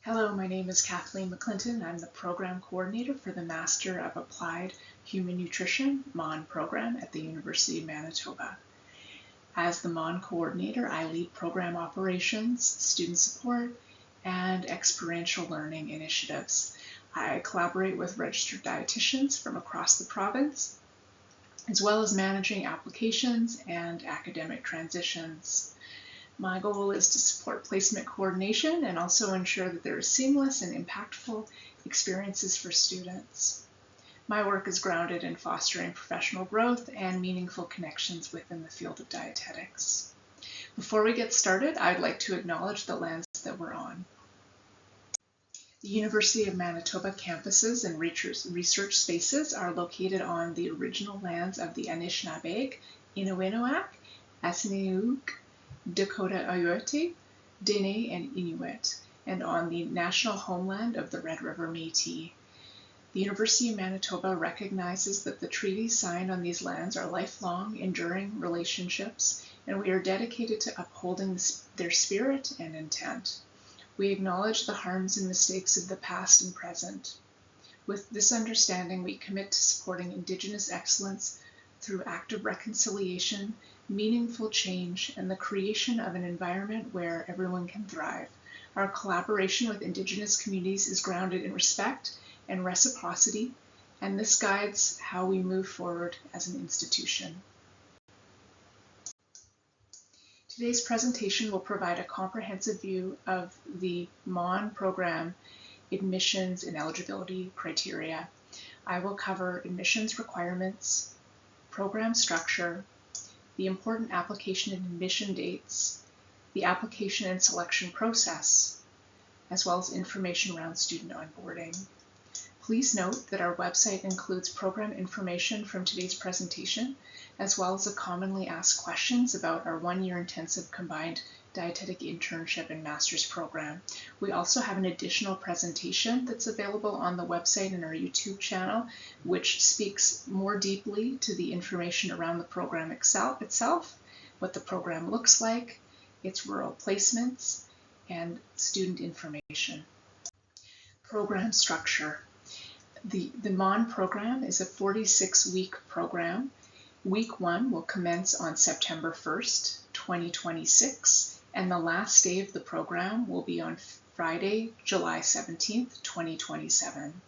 Hello, my name is Kathleen McClinton. I'm the Program Coordinator for the Master of Applied Human Nutrition (MAN) program at the University of Manitoba. As the MAN Coordinator, I lead program operations, student support, and experiential learning initiatives. I collaborate with registered dietitians from across the province, as well as managing applications and academic transitions. My goal is to support placement coordination and also ensure that there are seamless and impactful experiences for students. My work is grounded in fostering professional growth and meaningful connections within the field of dietetics. Before we get started, I'd like to acknowledge the lands that we're on. The University of Manitoba campuses and research spaces are located on the original lands of the Anishinaabeg, Inuinuak, Asiniuuk, Dakota Ayurti, Dene, and Inuit, and on the national homeland of the Red River Métis. The University of Manitoba recognizes that the treaties signed on these lands are lifelong, enduring relationships, and we are dedicated to upholding their spirit and intent. We acknowledge the harms and mistakes of the past and present. With this understanding, we commit to supporting Indigenous excellence through active reconciliation, meaningful change, and the creation of an environment where everyone can thrive. Our collaboration with Indigenous communities is grounded in respect and reciprocity, and this guides how we move forward as an institution. Today's presentation will provide a comprehensive view of the MAN program admissions and eligibility criteria. I will cover admissions requirements, program structure, the important application and admission dates, the application and selection process, as well as information around student onboarding. Please note that our website includes program information from today's presentation, as well as a commonly asked questions about our one-year intensive combined dietetic internship and master's program. We also have an additional presentation that's available on the website and our YouTube channel, which speaks more deeply to the information around the program itself, what the program looks like, its rural placements, and student information. Program structure. The MAN program is a 46-week program. Week 1 will commence on September 1st, 2026, and the last day of the program will be on Friday, July 17th, 2027.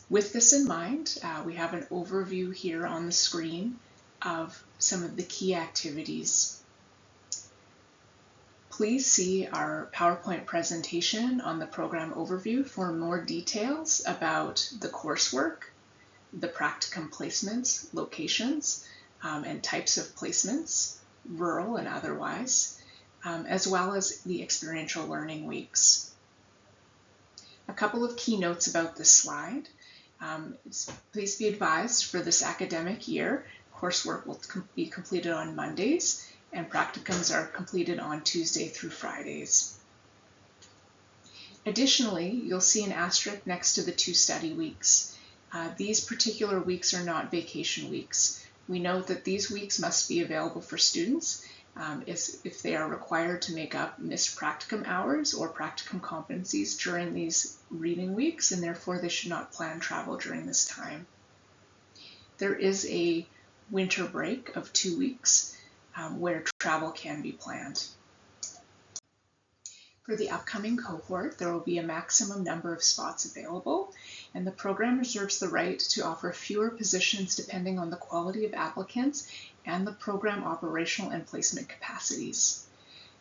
With this in mind, we have an overview here on the screen of some of the key activities. Please see our PowerPoint presentation on the program overview for more details about the coursework, the practicum placements, locations, and types of placements, rural and otherwise, as well as the experiential learning weeks. A couple of key notes about this slide. Please be advised for this academic year, coursework will be completed on Mondays, and practicums are completed on Tuesday through Fridays. Additionally, you'll see an asterisk next to the 2 study weeks. These particular weeks are not vacation weeks. We note that these weeks must be available for students if they are required to make up missed practicum hours or practicum competencies during these reading weeks, and therefore they should not plan travel during this time. There is a winter break of 2 weeks where travel can be planned. For the upcoming cohort, there will be a maximum number of spots available, and the program reserves the right to offer fewer positions depending on the quality of applicants and the program operational and placement capacities.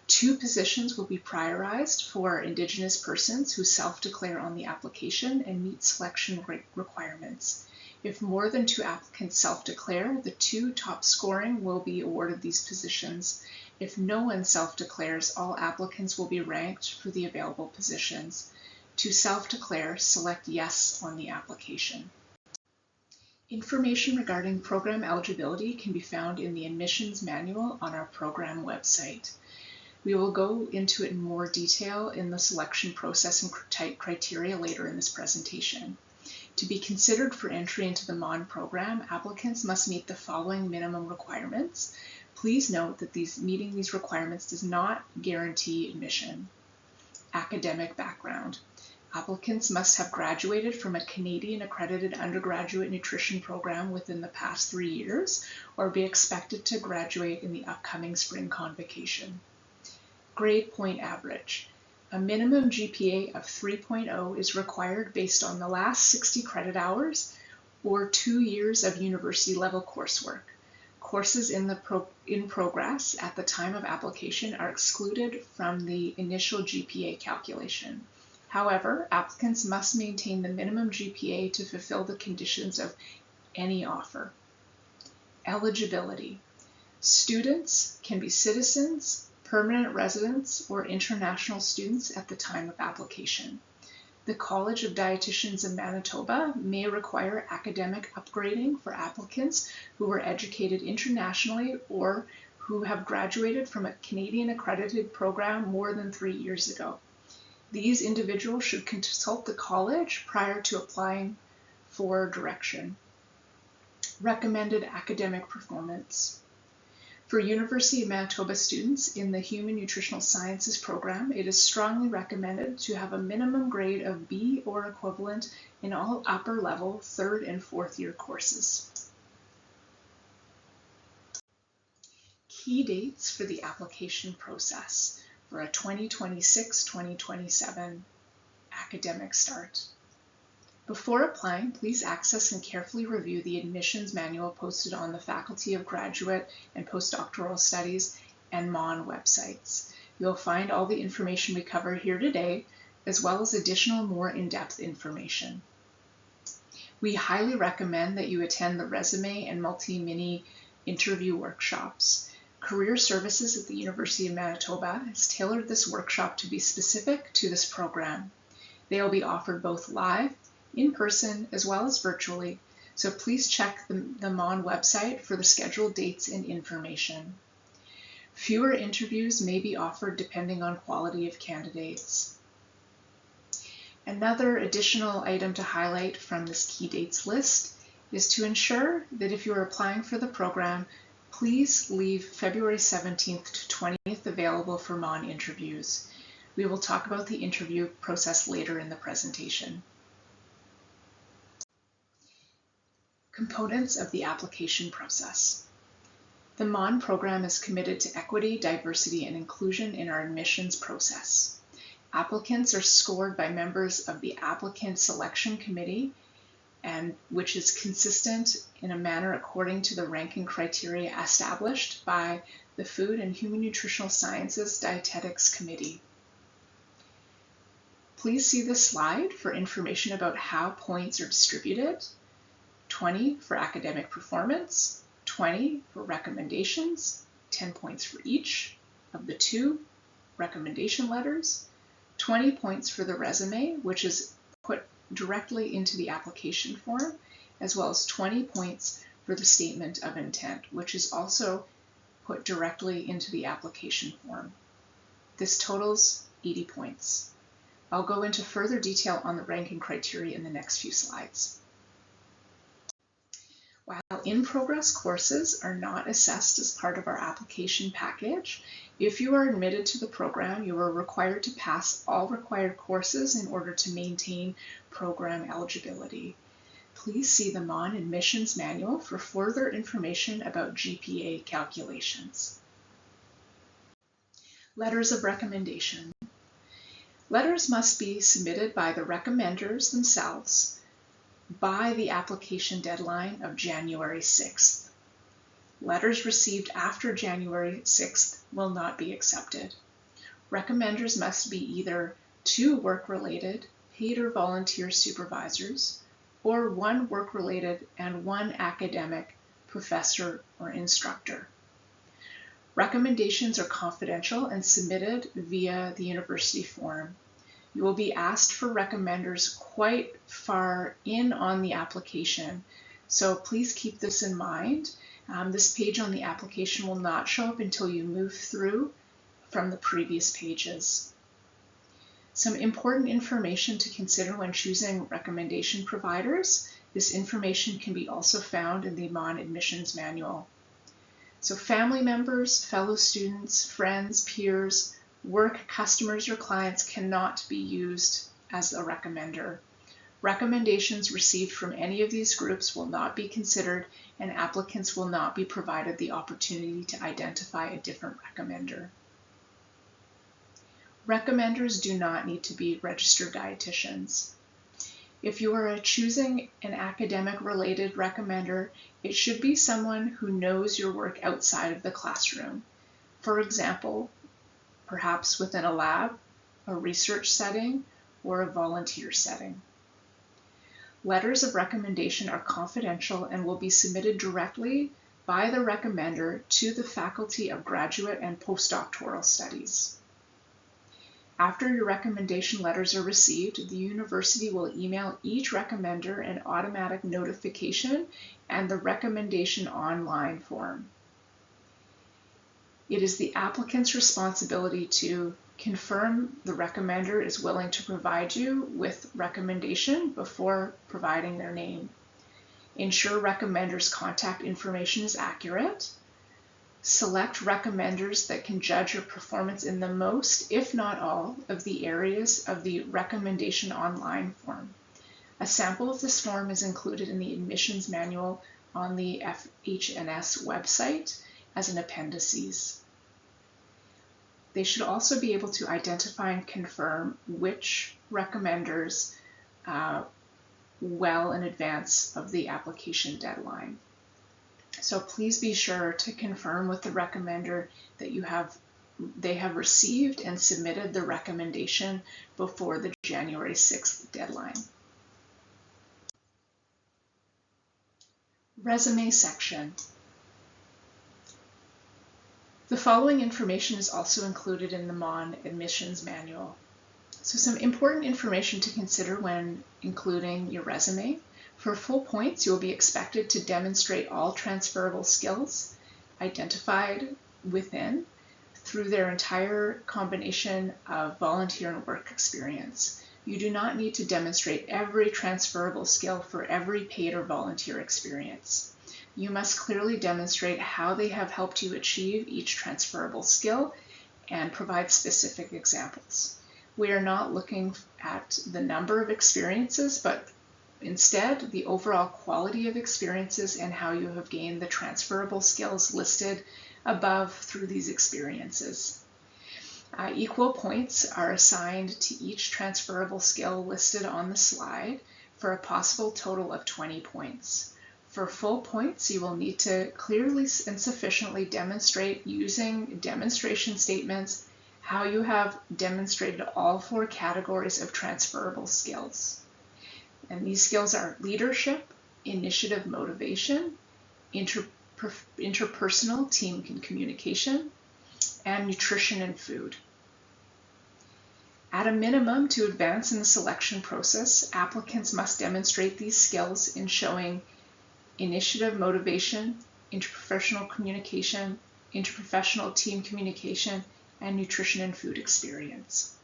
2 positions will be prioritized for Indigenous persons who self-declare on the application and meet selection requirements. If more than 2 applicants self-declare, the 2 top scoring will be awarded these positions. If no one self-declares, all applicants will be ranked for the available positions. To self-declare, select yes on the application. Information regarding program eligibility can be found in the admissions manual on our program website. We will go into it in more detail in the selection process and criteria later in this presentation. To be considered for entry into the MAN program, applicants must meet the following minimum requirements. Please note that meeting these requirements does not guarantee admission. academic background. Applicants must have graduated from a Canadian accredited undergraduate nutrition program within the past 3 years or be expected to graduate in the upcoming spring convocation. Grade point average. A minimum GPA of 3.0 is required based on the last 60 credit hours or 2 years of university level coursework. Courses in progress at the time of application are excluded from the initial GPA calculation. However, applicants must maintain the minimum GPA to fulfill the conditions of any offer. Eligibility. Students can be citizens, permanent residents, or international students at the time of application. The College of Dietitians in Manitoba may require academic upgrading for applicants who were educated internationally or who have graduated from a Canadian accredited program more than 3 years ago. These individuals should consult the college prior to applying for direction. Recommended academic performance. For University of Manitoba students in the Human Nutritional Sciences program, it is strongly recommended to have a minimum grade of B or equivalent in all upper level 3rd and 4th year courses. Key dates for the application process for a 2026-2027 academic start. Before applying, please access and carefully review the admissions manual posted on the Faculty of Graduate and Postdoctoral Studies and MON websites. You'll find all the information we covered here today, as well as additional more in-depth information. We highly recommend that you attend the resume and multi-mini interview workshops. Career Services at the University of Manitoba has tailored this workshop to be specific to this program. They will be offered both live, in person, as well as virtually, so please check the MON website for the scheduled dates and information. Fewer interviews may be offered depending on quality of candidates. Another additional item to highlight from this key dates list is to ensure that if you are applying for the program, please leave February 17th to 20th available for MON interviews. We will talk about the interview process later in the presentation. Components of the application process. The MON program is committed to equity, diversity, and inclusion in our admissions process. Applicants are scored by members of the Applicant Selection Committee, and which is consistent in a manner according to the ranking criteria established by the Food and Human Nutritional Sciences Dietetics Committee. Please see this slide for information about how points are distributed. 20 for academic performance, 20 for recommendations, 10 points for each of the 2 recommendation letters, 20 points for the resume, which is put directly into the application form, as well as 20 points for the statement of intent, which is also put directly into the application form. This totals 80 points. I'll go into further detail on the ranking criteria in the next few slides. While in-progress courses are not assessed as part of our application package, if you are admitted to the program, you are required to pass all required courses in order to maintain program eligibility. Please see the MON Admissions Manual for further information about GPA calculations. Letters of recommendation. Letters must be submitted by the recommenders themselves by the application deadline of January 6th. Letters received after January 6th will not be accepted. Recommenders must be either 2 work-related, paid or volunteer supervisors, or 1 work-related and 1 academic professor or instructor. Recommendations are confidential and submitted via the university form. You will be asked for recommenders quite far in on the application, so please keep this in mind. This page on the application will not show up until you move through from the previous pages. Some important information to consider when choosing recommendation providers. This information can be also found in the MON Admissions Manual. So family members, fellow students, friends, peers, Work customers or clients cannot be used as a recommender. Recommendations received from any of these groups will not be considered, and applicants will not be provided the opportunity to identify a different recommender. Recommenders do not need to be registered dietitians. If you are choosing an academic-related recommender, it should be someone who knows your work outside of the classroom. For example, perhaps within a lab, a research setting, or a volunteer setting. Letters of recommendation are confidential and will be submitted directly by the recommender to the Faculty of Graduate and Postdoctoral Studies. After your recommendation letters are received, the university will email each recommender an automatic notification and the recommendation online form. It is the applicant's responsibility to confirm the recommender is willing to provide you with recommendation before providing their name. Ensure recommender's contact information is accurate. Select recommenders that can judge your performance in the most, if not all, of the areas of the recommendation online form. A sample of this form is included in the admissions manual on the FH&S website as an appendices. They should also be able to identify and confirm which recommenders well in advance of the application deadline. So please be sure to confirm with the recommender that they have received and submitted the recommendation before the January 6th deadline. Resume section. The following information is also included in the MON admissions manual. So some important information to consider when including your resume. For full points, you will be expected to demonstrate all transferable skills identified within through their entire combination of volunteer and work experience. You do not need to demonstrate every transferable skill for every paid or volunteer experience. You must clearly demonstrate how they have helped you achieve each transferable skill and provide specific examples. We are not looking at the number of experiences, but instead the overall quality of experiences and how you have gained the transferable skills listed above through these experiences. Equal points are assigned to each transferable skill listed on the slide for a possible total of 20 points. For full points, you will need to clearly and sufficiently demonstrate using demonstration statements how you have demonstrated all 4 categories of transferable skills. And these skills are leadership, initiative motivation, interpersonal team communication, and nutrition and food. At a minimum, to advance in the selection process, applicants must demonstrate these skills in showing initiative motivation, interprofessional communication, interprofessional team communication, and nutrition and food experience.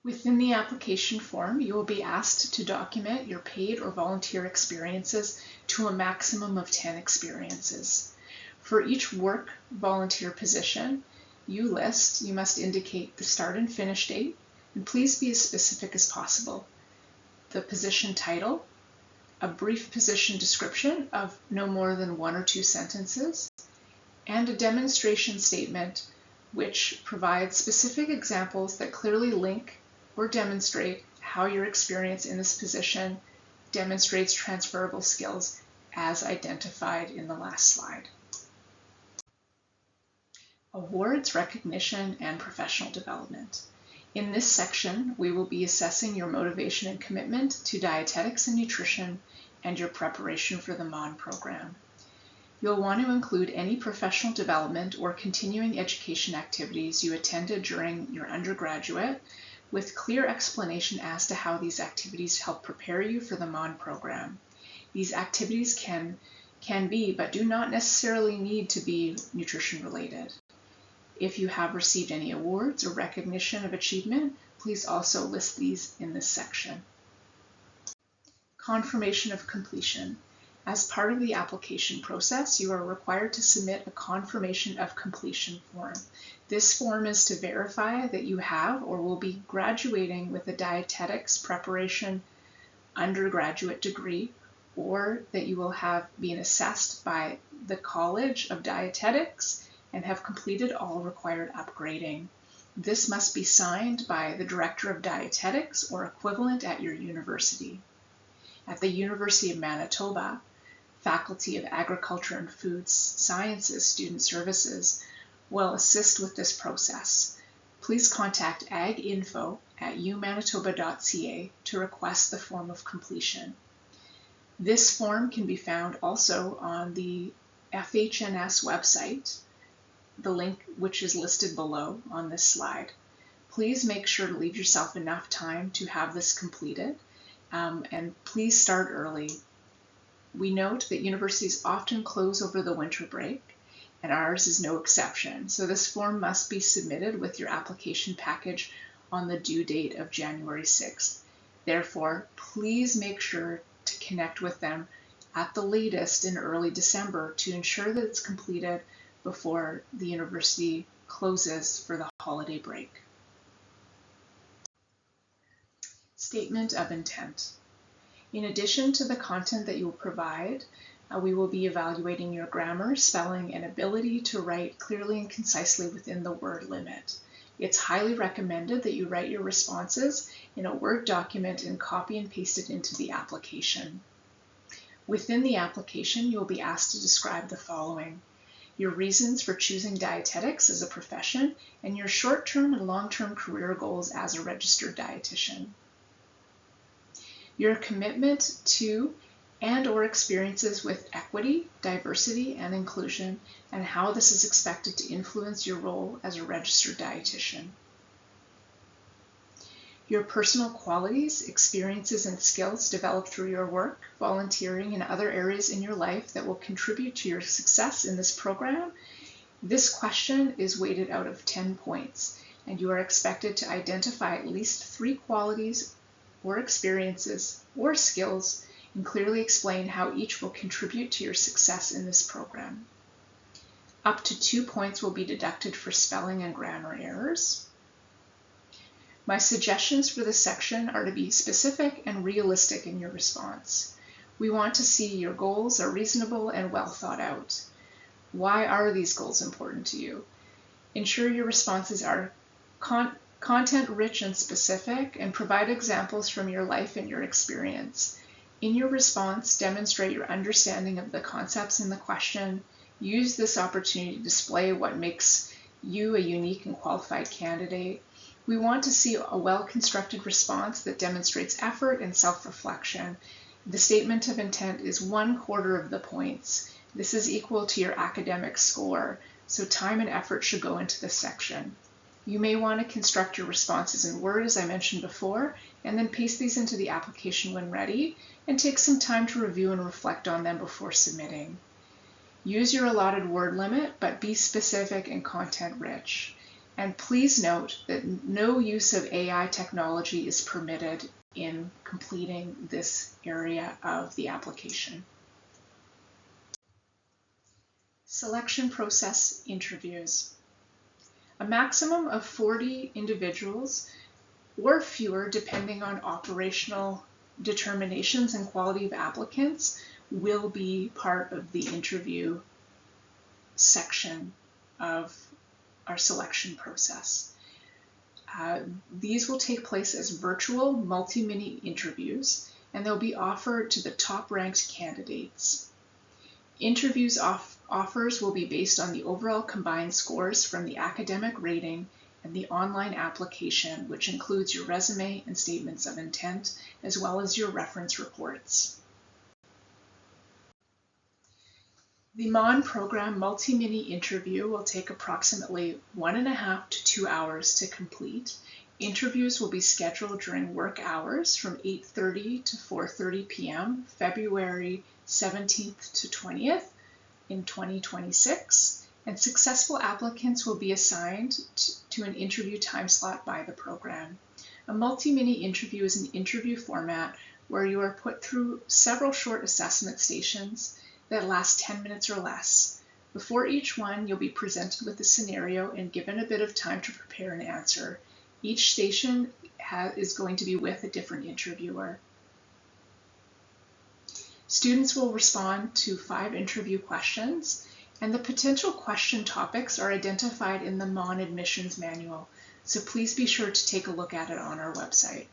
Within the application form, you will be asked to document your paid or volunteer experiences to a maximum of 10 experiences. For each work volunteer position you must indicate the start and finish date, and please be as specific as possible. The position title, a brief position description of no more than 1 or 2 sentences, and a demonstration statement which provides specific examples that clearly link or demonstrate how your experience in this position demonstrates transferable skills as identified in the last slide. Awards, recognition, and professional development. In this section, we will be assessing your motivation and commitment to dietetics and nutrition and your preparation for the MON program. You'll want to include any professional development or continuing education activities you attended during your undergraduate, with clear explanation as to how these activities help prepare you for the MON program. These activities can be, but do not necessarily need to be, nutrition related. If you have received any awards or recognition of achievement, please also list these in this section. Confirmation of completion. As part of the application process, you are required to submit a confirmation of completion form. This form is to verify that you have or will be graduating with a dietetics preparation undergraduate degree, or that you will have been assessed by the College of Dietetics and have completed all required upgrading. This must be signed by the Director of Dietetics or equivalent at your university. At the University of Manitoba, Faculty of Agriculture and Food Sciences Student Services will assist with this process. Please contact aginfo@umanitoba.ca to request the form of completion. This form can be found also on the FHNS website, the link which is listed below on this slide. Please make sure to leave yourself enough time to have this completed, and please start early. We note that universities often close over the winter break, and ours is no exception. So this form must be submitted with your application package on the due date of January 6th. Therefore, please make sure to connect with them at the latest in early December to ensure that it's completed before the university closes for the holiday break. Statement of intent. In addition to the content that you will provide, we will be evaluating your grammar, spelling, and ability to write clearly and concisely within the word limit. It's highly recommended that you write your responses in a Word document and copy and paste it into the application. Within the application, you will be asked to describe the following: your reasons for choosing dietetics as a profession, and your short-term and long-term career goals as a registered dietitian. Your commitment to and/or experiences with equity, diversity, and inclusion, and how this is expected to influence your role as a registered dietitian. Your personal qualities, experiences, and skills developed through your work, volunteering, and other areas in your life that will contribute to your success in this program. This question is weighted out of 10 points, and you are expected to identify at least 3 qualities or experiences or skills and clearly explain how each will contribute to your success in this program. Up to 2 points will be deducted for spelling and grammar errors. My suggestions for this section are to be specific and realistic in your response. We want to see your goals are reasonable and well thought out. Why are these goals important to you? Ensure your responses are content-rich and specific, and provide examples from your life and your experience. In your response, demonstrate your understanding of the concepts in the question. Use this opportunity to display what makes you a unique and qualified candidate. We want to see a well-constructed response that demonstrates effort and self-reflection. The statement of intent is 1/4 of the points. This is equal to your academic score, so time and effort should go into this section. You may want to construct your responses in Word, as I mentioned before, and then paste these into the application when ready, and take some time to review and reflect on them before submitting. Use your allotted word limit, but be specific and content-rich. And please note that no use of AI technology is permitted in completing this area of the application. Selection process interviews. A maximum of 40 individuals or fewer, depending on operational determinations and quality of applicants, will be part of the interview section of our selection process. These will take place as virtual multi-mini interviews, and they'll be offered to the top-ranked candidates. Interviews offers will be based on the overall combined scores from the academic rating and the online application, which includes your resume and statements of intent, as well as your reference reports. The MON program multi-mini interview will take approximately 1.5 to 2 hours to complete. Interviews will be scheduled during work hours from 8:30 to 4:30 p.m., February 17th to 20th in 2026, and successful applicants will be assigned to an interview time slot by the program. A multi-mini interview is an interview format where you are put through several short assessment stations that last 10 minutes or less. Before each one, you'll be presented with a scenario and given a bit of time to prepare an answer. Each station is going to be with a different interviewer. Students will respond to 5 interview questions, and the potential question topics are identified in the MON admissions manual, so please be sure to take a look at it on our website.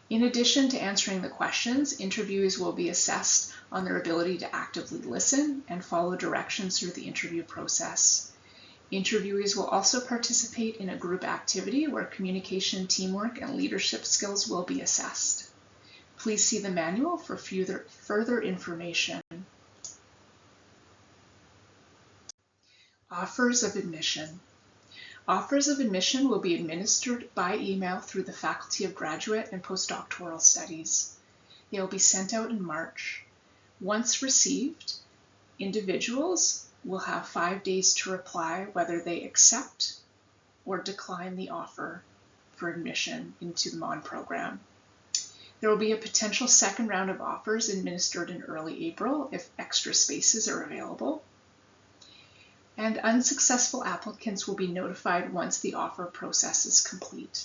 In addition to answering the questions, interviewees will be assessed on their ability to actively listen and follow directions through the interview process. Interviewees will also participate in a group activity where communication, teamwork, and leadership skills will be assessed. Please see the manual for further information. Offers of admission. Offers of admission will be administered by email through the Faculty of Graduate and Postdoctoral Studies. They will be sent out in March. Once received, individuals will have 5 days to reply whether they accept or decline the offer for admission into the MON program. There will be a potential second round of offers administered in early April if extra spaces are available. And unsuccessful applicants will be notified once the offer process is complete.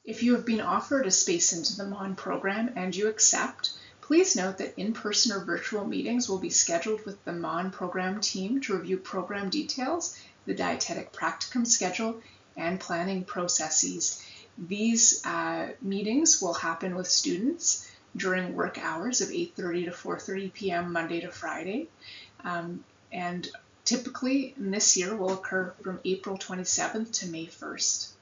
If you have been offered a space into the MON program and you accept, please note that in-person or virtual meetings will be scheduled with the MON program team to review program details, the dietetic practicum schedule, and planning processes. These meetings will happen with students during work hours of 8:30 to 4:30 p.m. Monday to Friday, and typically this year will occur from April 27th to May 1st.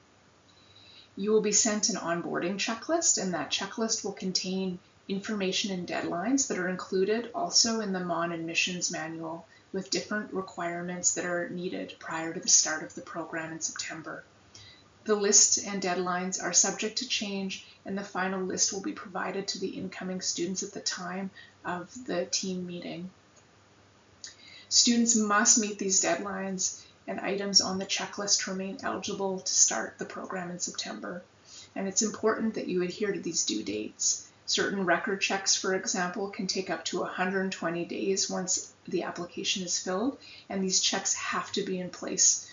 You will be sent an onboarding checklist, and that checklist will contain information and deadlines that are included also in the MON admissions manual with different requirements that are needed prior to the start of the program in September. The list and deadlines are subject to change, and the final list will be provided to the incoming students at the time of the team meeting. Students must meet these deadlines and items on the checklist to remain eligible to start the program in September. And it's important that you adhere to these due dates. Certain record checks, for example, can take up to 120 days once the application is filled, and these checks have to be in place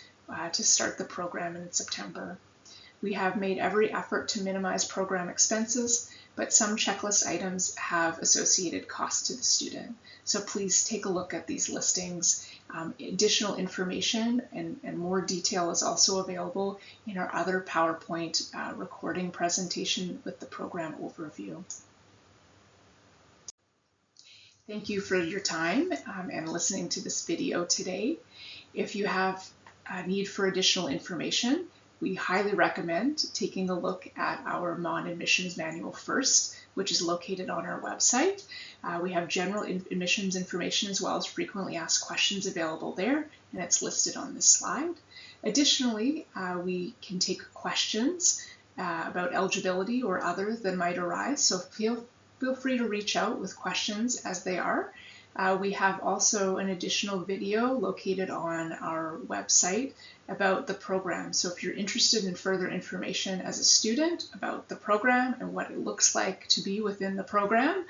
to start the program in September. We have made every effort to minimize program expenses, but some checklist items have associated costs to the student. So please take a look at these listings. Additional information and more detail is also available in our other PowerPoint recording presentation with the program overview. Thank you for your time and listening to this video today. If you have a need for additional information, we highly recommend taking a look at our MON admissions manual first, which is located on our website. We have general admissions information as well as frequently asked questions available there, and it's listed on this slide. Additionally, we can take questions about eligibility or other that might arise, so feel free to reach out with questions as they are. We have also an additional video located on our website about the program. So if you're interested in further information as a student about the program and what it looks like to be within the program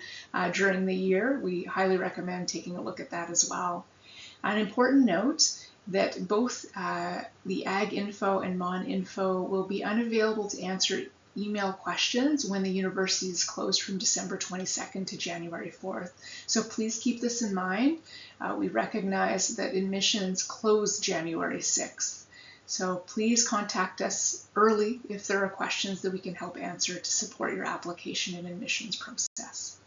during the year, we highly recommend taking a look at that as well. An important note that both the Ag Info and MON Info will be unavailable to answer email questions when the university is closed from December 22nd to January 4th. So please keep this in mind. We recognize that admissions close January 6th. So please contact us early if there are questions that we can help answer to support your application and admissions process.